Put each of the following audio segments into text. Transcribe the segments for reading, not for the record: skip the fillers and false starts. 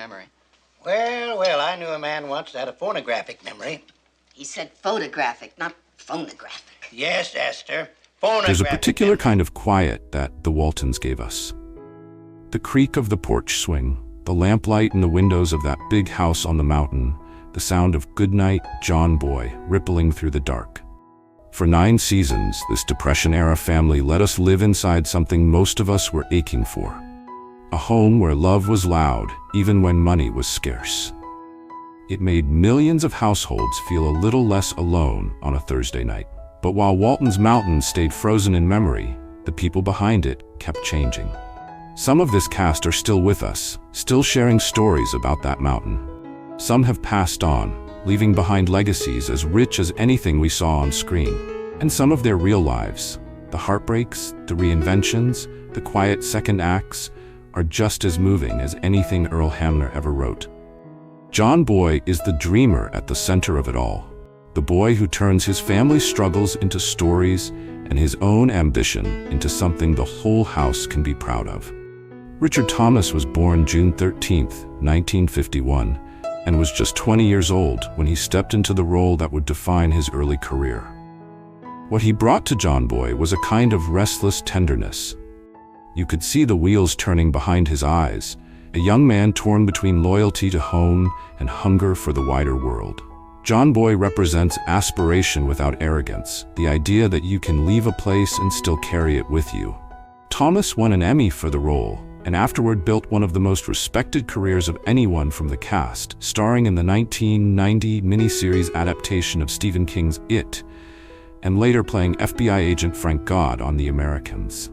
memory. Well, I knew a man once that had a phonographic memory. He said photographic, not phonographic. Yes, Esther, phonographic. There's a particular memory. kind of quiet that the Waltons gave us. The creak of the porch swing, the lamplight in the windows of that big house on the mountain, the sound of "Goodnight, John Boy" rippling through the dark. For 9 seasons, this Depression-era family let us live inside something most of us were aching for. A home where love was loud, even when money was scarce. It made millions of households feel a little less alone on a Thursday night. But while Walton's Mountain stayed frozen in memory, the people behind it kept changing. Some of this cast are still with us, still sharing stories about that mountain. Some have passed on, leaving behind legacies as rich as anything we saw on screen. And some of their real lives, the heartbreaks, the reinventions, the quiet second acts, are just as moving as anything Earl Hamner ever wrote. John Boy is the dreamer at the center of it all. The boy who turns his family's struggles into stories and his own ambition into something the whole house can be proud of. Richard Thomas was born June 13, 1951, and was just 20 years old when he stepped into the role that would define his early career. What he brought to John Boy was a kind of restless tenderness. You could see the wheels turning behind his eyes, a young man torn between loyalty to home and hunger for the wider world. John Boy represents aspiration without arrogance, the idea that you can leave a place and still carry it with you. Thomas won an Emmy for the role, and afterward built one of the most respected careers of anyone from the cast, starring in the 1990 miniseries adaptation of Stephen King's It, and later playing FBI agent Frank Godd on The Americans.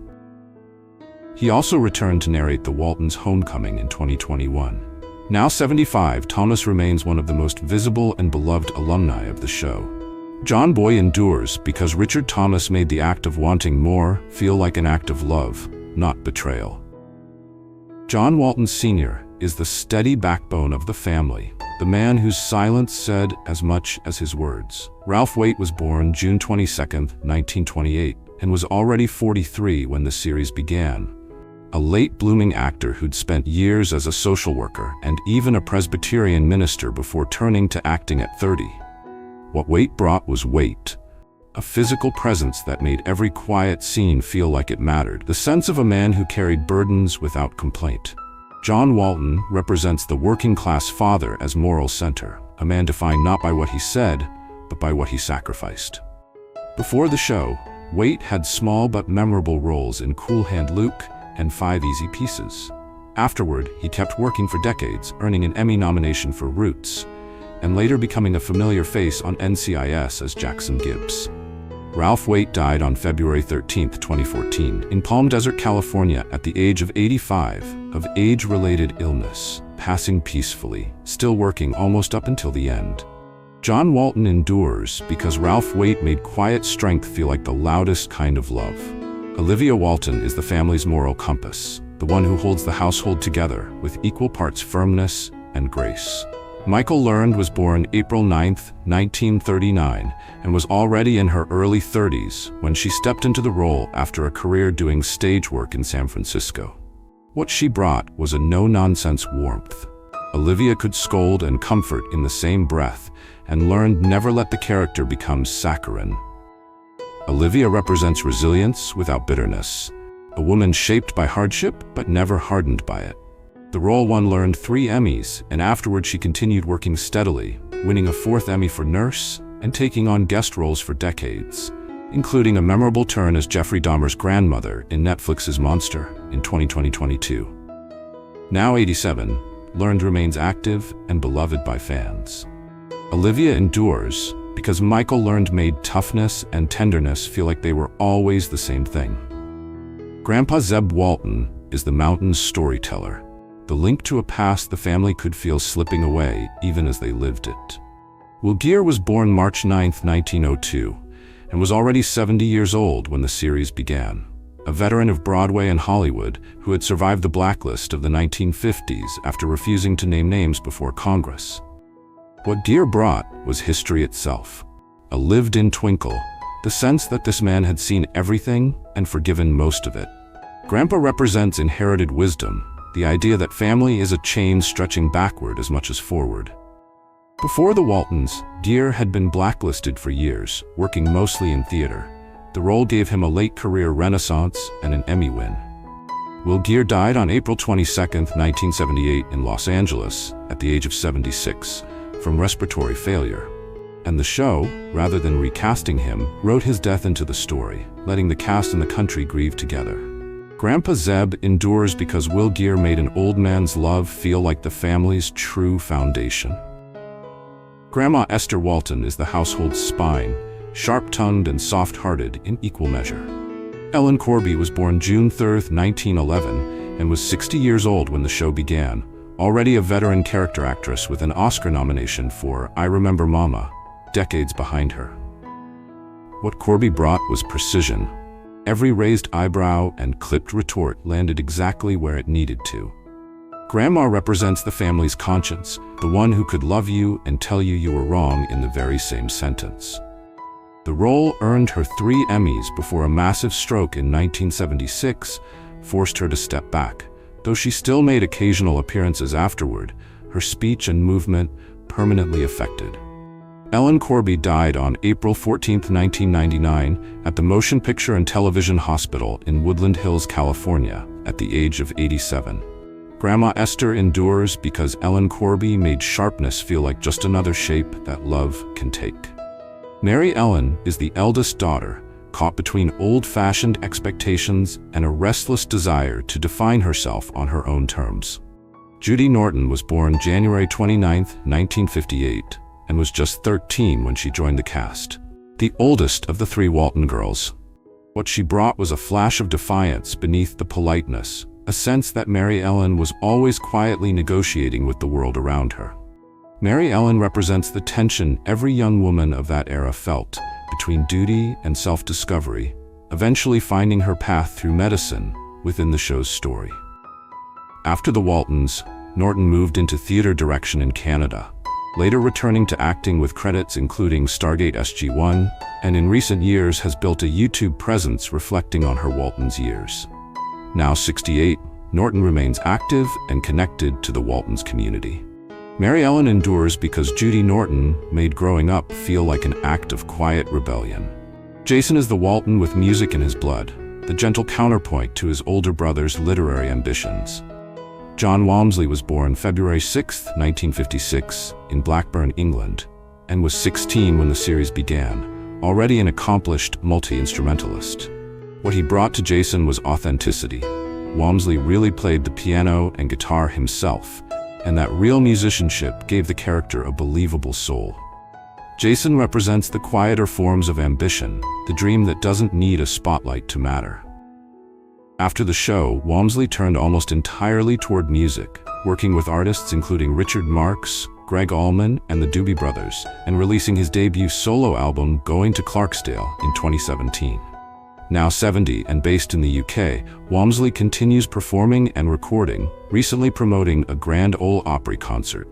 He also returned to narrate the Waltons' Homecoming in 2021. Now 75, Thomas remains one of the most visible and beloved alumni of the show. John Boy endures because Richard Thomas made the act of wanting more feel like an act of love, not betrayal. John Walton Sr. is the steady backbone of the family, the man whose silence said as much as his words. Ralph Waite was born June 22, 1928, and was already 43 when the series began. A late-blooming actor who'd spent years as a social worker and even a Presbyterian minister before turning to acting at 30. What Waite brought was weight, a physical presence that made every quiet scene feel like it mattered, the sense of a man who carried burdens without complaint. John Walton represents the working-class father as moral center, a man defined not by what he said, but by what he sacrificed. Before the show, Waite had small but memorable roles in Cool Hand Luke and 5 Easy Pieces. Afterward, he kept working for decades, earning an Emmy nomination for Roots, and later becoming a familiar face on NCIS as Jackson Gibbs. Ralph Waite died on February 13, 2014, in Palm Desert, California, at the age of 85, of age-related illness, passing peacefully, still working almost up until the end. John Walton endures because Ralph Waite made quiet strength feel like the loudest kind of love. Olivia Walton is the family's moral compass, the one who holds the household together with equal parts firmness and grace. Michael Learned was born April 9, 1939, and was already in her early 30s when she stepped into the role after a career doing stage work in San Francisco. What she brought was a no-nonsense warmth. Olivia could scold and comfort in the same breath, and Learned never let the character become saccharine. Olivia represents resilience without bitterness, a woman shaped by hardship but never hardened by it. The role won Learned 3 Emmys, and afterward she continued working steadily, winning a 4th Emmy for Nurse and taking on guest roles for decades, including a memorable turn as Jeffrey Dahmer's grandmother in Netflix's Monster in 2022. Now 87, Learned remains active and beloved by fans. Olivia endures because Michael Learned made toughness and tenderness feel like they were always the same thing. Grandpa Zeb Walton is the mountain's storyteller, the link to a past the family could feel slipping away even as they lived it. Will Geer was born March 9, 1902, and was already 70 years old when the series began. A veteran of Broadway and Hollywood who had survived the blacklist of the 1950s after refusing to name names before Congress. What Geer brought was history itself, a lived-in twinkle, the sense that this man had seen everything and forgiven most of it. Grandpa represents inherited wisdom, the idea that family is a chain stretching backward as much as forward. Before the Waltons, Gere had been blacklisted for years, working mostly in theater. The role gave him a late career renaissance and an Emmy win. Will Gere died on April 22, 1978 in Los Angeles at the age of 76 from respiratory failure. And the show, rather than recasting him, wrote his death into the story, letting the cast and the country grieve together. Grandpa Zeb endures because Will Gere made an old man's love feel like the family's true foundation. Grandma Esther Walton is the household's spine, sharp-tongued and soft-hearted in equal measure. Ellen Corby was born June 3, 1911, and was 60 years old when the show began, already a veteran character actress with an Oscar nomination for I Remember Mama, decades behind her. What Corby brought was precision. Every raised eyebrow and clipped retort landed exactly where it needed to. Grandma represents the family's conscience, the one who could love you and tell you you were wrong in the very same sentence. The role earned her 3 Emmys before a massive stroke in 1976 forced her to step back. Though she still made occasional appearances afterward, her speech and movement permanently affected. Ellen Corby died on April 14, 1999, at the Motion Picture and Television Hospital in Woodland Hills, California, at the age of 87. Grandma Esther endures because Ellen Corby made sharpness feel like just another shape that love can take. Mary Ellen is the eldest daughter, caught between old-fashioned expectations and a restless desire to define herself on her own terms. Judy Norton was born January 29, 1958, and was just 13 when she joined the cast. The oldest of the 3 Walton girls. What she brought was a flash of defiance beneath the politeness, a sense that Mary Ellen was always quietly negotiating with the world around her. Mary Ellen represents the tension every young woman of that era felt between duty and self-discovery, eventually finding her path through medicine within the show's story. After the Waltons, Norton moved into theater direction in Canada, later returning to acting with credits including Stargate SG-1, and in recent years has built a YouTube presence reflecting on her Waltons years. Now 68, Norton remains active and connected to the Waltons community. Mary Ellen endures because Judy Norton made growing up feel like an act of quiet rebellion. Jason is the Walton with music in his blood, the gentle counterpoint to his older brother's literary ambitions. John Walmsley was born February 6, 1956, in Blackburn, England, and was 16 when the series began, already an accomplished multi-instrumentalist. What he brought to Jason was authenticity. Walmsley really played the piano and guitar himself, and that real musicianship gave the character a believable soul. Jason represents the quieter forms of ambition, the dream that doesn't need a spotlight to matter. After the show, Walmsley turned almost entirely toward music, working with artists including Richard Marx, Greg Allman, and the Doobie Brothers, and releasing his debut solo album, Going to Clarksdale, in 2017. Now 70 and based in the UK, Walmsley continues performing and recording, recently promoting a Grand Ole Opry concert.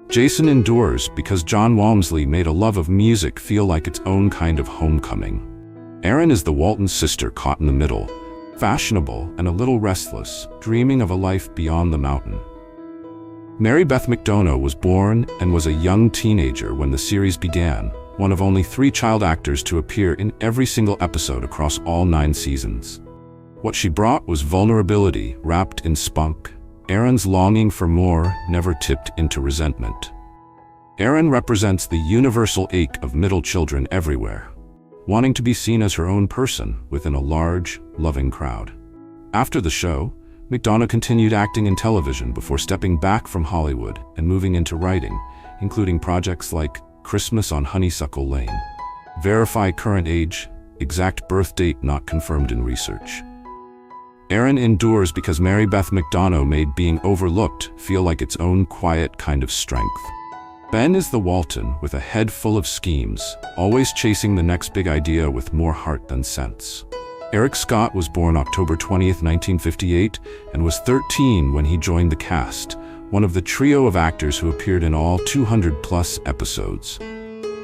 Jason endures because John Walmsley made a love of music feel like its own kind of homecoming. Erin is the Walton sister caught in the middle, fashionable and a little restless, dreaming of a life beyond the mountain. Mary Beth McDonough was born and was a young teenager when the series began, one of only 3 child actors to appear in every single episode across all 9 seasons. What she brought was vulnerability wrapped in spunk. Erin's longing for more never tipped into resentment. Erin represents the universal ache of middle children everywhere, wanting to be seen as her own person within a large, loving crowd. After the show, McDonough continued acting in television before stepping back from Hollywood and moving into writing, including projects like Christmas on Honeysuckle Lane. Verify current age, exact birth date not confirmed in research. Erin endures because Mary Beth McDonough made being overlooked feel like its own quiet kind of strength. Ben is the Walton with a head full of schemes, always chasing the next big idea with more heart than sense. Eric Scott was born October 20, 1958, and was 13 when he joined the cast, one of the trio of actors who appeared in all 200-plus episodes.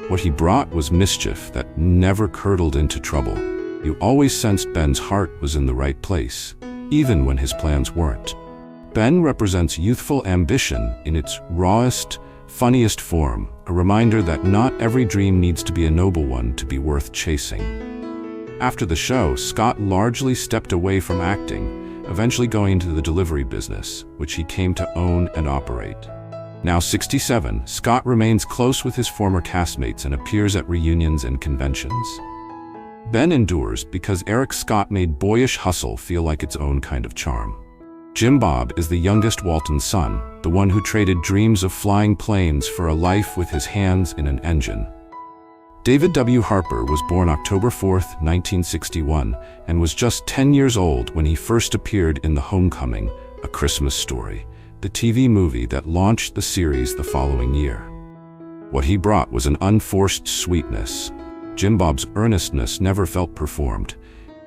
What he brought was mischief that never curdled into trouble. You always sensed Ben's heart was in the right place, even when his plans weren't. Ben represents youthful ambition in its rawest, funniest form, a reminder that not every dream needs to be a noble one to be worth chasing. After the show, Scott largely stepped away from acting, eventually going into the delivery business, which he came to own and operate. Now 67, Scott remains close with his former castmates and appears at reunions and conventions. Ben endures because Eric Scott made boyish hustle feel like its own kind of charm. Jim Bob is the youngest Walton son, the one who traded dreams of flying planes for a life with his hands in an engine. David W. Harper was born October 4, 1961, and was just 10 years old when he first appeared in The Homecoming, A Christmas Story, the TV movie that launched the series the following year. What he brought was an unforced sweetness. Jim Bob's earnestness never felt performed,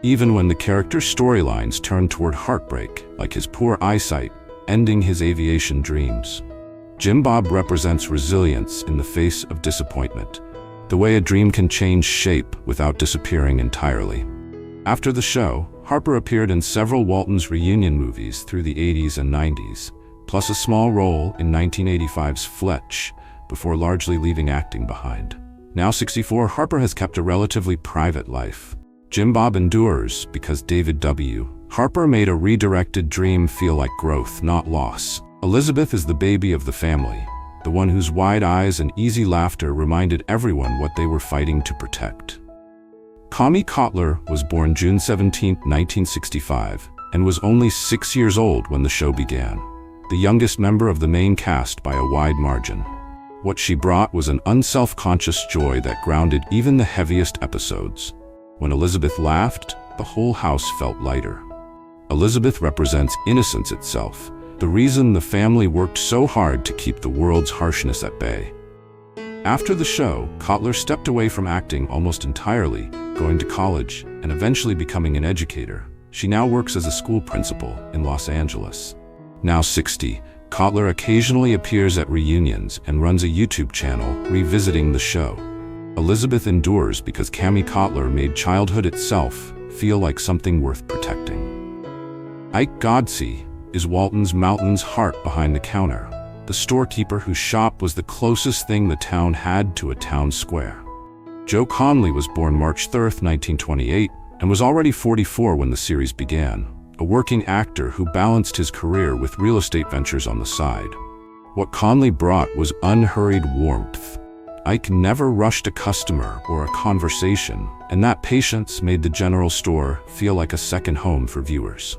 even when the character's storylines turned toward heartbreak, like his poor eyesight ending his aviation dreams. Jim Bob represents resilience in the face of disappointment, the way a dream can change shape without disappearing entirely. After the show, Harper appeared in several Waltons reunion movies through the 80s and 90s, plus a small role in 1985's Fletch, before largely leaving acting behind. Now 64, Harper has kept a relatively private life. Jim Bob endures because David W. Harper made a redirected dream feel like growth, not loss. Elizabeth is the baby of the family, the one whose wide eyes and easy laughter reminded everyone what they were fighting to protect. Kami Kotler was born June 17, 1965, and was only 6 years old when the show began, the youngest member of the main cast by a wide margin. What she brought was an unself-conscious joy that grounded even the heaviest episodes. When Elizabeth laughed, the whole house felt lighter. Elizabeth represents innocence itself, the reason the family worked so hard to keep the world's harshness at bay. After the show, Kotler stepped away from acting almost entirely, going to college and eventually becoming an educator. She now works as a school principal in Los Angeles. Now 60, Kotler occasionally appears at reunions and runs a YouTube channel revisiting the show. Elizabeth endures because Kami Kotler made childhood itself feel like something worth protecting. Ike Godsey is Walton's Mountain's heart behind the counter, the storekeeper whose shop was the closest thing the town had to a town square. Joe Conley was born March 3, 1928, and was already 44 when the series began, a working actor who balanced his career with real estate ventures on the side. What Conley brought was unhurried warmth. Ike never rushed a customer or a conversation, and that patience made the general store feel like a second home for viewers.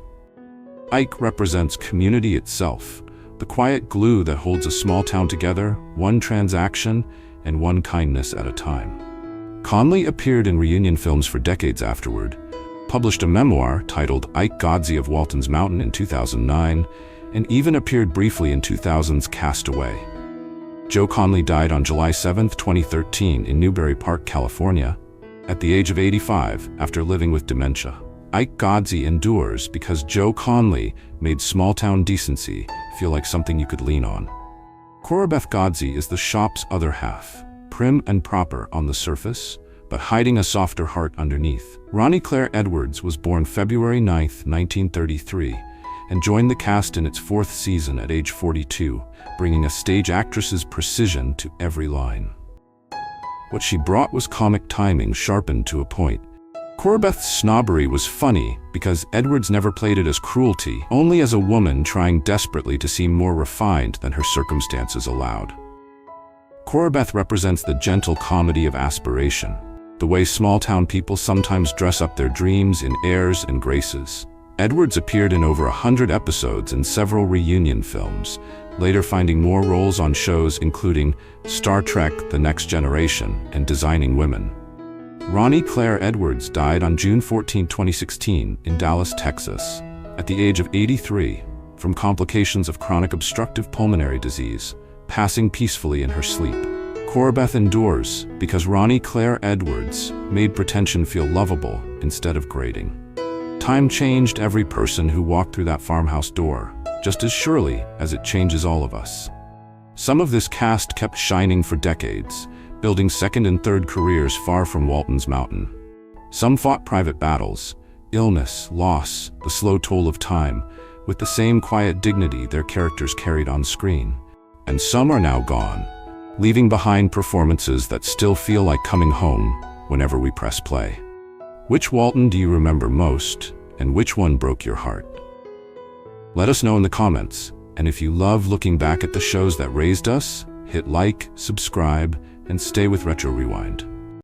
Ike represents community itself, the quiet glue that holds a small town together, one transaction and one kindness at a time. Conley appeared in reunion films for decades afterward, published a memoir titled Ike Godsey of Walton's Mountain in 2009, and even appeared briefly in 2000's Cast Away. Joe Conley died on July 7, 2013 in Newbury Park, California, at the age of 85 after living with dementia. Ike Godsey endures because Joe Conley made small-town decency feel like something you could lean on. Corabeth Godsey is the shop's other half, prim and proper on the surface, but hiding a softer heart underneath. Ronnie Claire Edwards was born February 9, 1933, and joined the cast in its 4th season at age 42, bringing a stage actress's precision to every line. What she brought was comic timing sharpened to a point. Corabeth's snobbery was funny because Edwards never played it as cruelty, only as a woman trying desperately to seem more refined than her circumstances allowed. Corabeth represents the gentle comedy of aspiration, the way small-town people sometimes dress up their dreams in airs and graces. Edwards appeared in over 100 episodes in several reunion films, later finding more roles on shows including Star Trek: The Next Generation and Designing Women. Ronnie Claire Edwards died on June 14, 2016 in Dallas, Texas, at the age of 83, from complications of chronic obstructive pulmonary disease, passing peacefully in her sleep. Corabeth endures because Ronnie Claire Edwards made pretension feel lovable instead of grating. Time changed every person who walked through that farmhouse door, just as surely as it changes all of us. Some of this cast kept shining for decades, building second and third careers far from Walton's Mountain. Some fought private battles, illness, loss, the slow toll of time, with the same quiet dignity their characters carried on screen. And some are now gone, leaving behind performances that still feel like coming home whenever we press play. Which Walton do you remember most, and which one broke your heart? Let us know in the comments, and if you love looking back at the shows that raised us, hit like, subscribe, and stay with Retro Rewind.